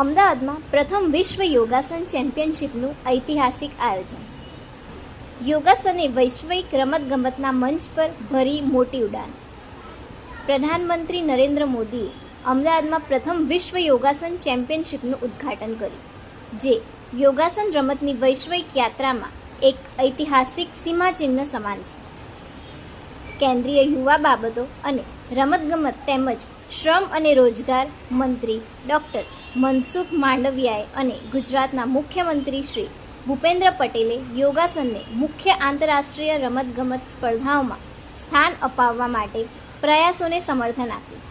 અમદાવાદમાં પ્રથમ વિશ્વ યોગાસન ચેમ્પિયનશિપનું ઐતિહાસિક આયોજન. યોગાસને વૈશ્વિક રમતગમતના મંચ પર ભરી મોટી ઉડાન. પ્રધાનમંત્રી નરેન્દ્ર મોદીએ અમદાવાદમાં પ્રથમ વિશ્વ યોગાસન ચેમ્પિયનશિપનું ઉદ્ઘાટન કર્યું, જે યોગાસન રમતની વૈશ્વિક યાત્રામાં એક ઐતિહાસિક સીમાચિહ્ન સમાન છે. કેન્દ્રીય યુવા બાબતો અને રમતગમત તેમજ શ્રમ અને રોજગાર મંત્રી ડૉક્ટર મનસુખ માંડવિયાએ અને ગુજરાતના મુખ્યમંત્રી શ્રી ભૂપેન્દ્ર પટેલે યોગાસનને મુખ્ય આંતરરાષ્ટ્રીય રમતગમત સ્પર્ધાઓમાં સ્થાન અપાવવા માટે પ્રયાસોને સમર્થન આપ્યું.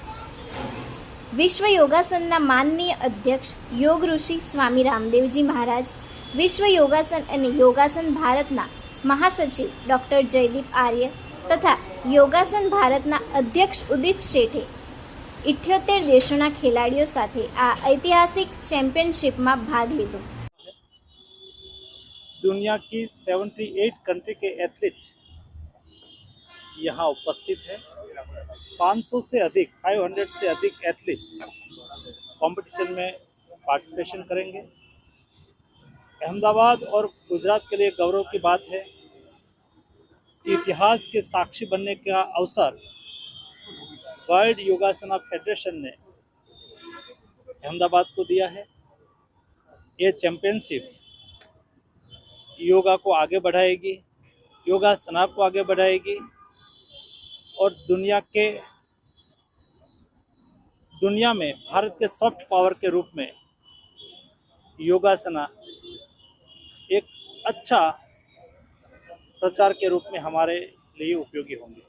વિશ્વ યોગાસનના માનનીય અધ્યક્ષ યોગ ઋષિ સ્વામી રામદેવજી મહારાજ, વિશ્વ યોગાસન અને યોગાસન ભારતના મહાસચિવ ડૉક્ટર જયદીપ આર્ય તથા યોગાસન ભારતના અધ્યક્ષ ઉદિત શેઠે 78 દેશોના ખેલાડીઓ સાથે આ ઐતિહાસિક ચેમ્પિયનશિપમાં ભાગ લીધો. दुनिया की 78 कंट्री के एथलीट यहाँ उपस्थित है. 500 से अधिक एथलीट कंपटीशन में पार्टिसिपेशन करेंगे. अहमदाबाद और गुजरात के लिए गौरव की बात है कि इतिहास के साक्षी बनने का अवसर वर्ल्ड योगासना फेडरेशन ने अहमदाबाद को दिया है. ये चैंपियनशिप योगा को आगे बढ़ाएगी, योगासना को आगे बढ़ाएगी और दुनिया में भारत के सॉफ्ट पावर के रूप में योगासना एक अच्छा प्रचार के रूप में हमारे लिए उपयोगी होंगे.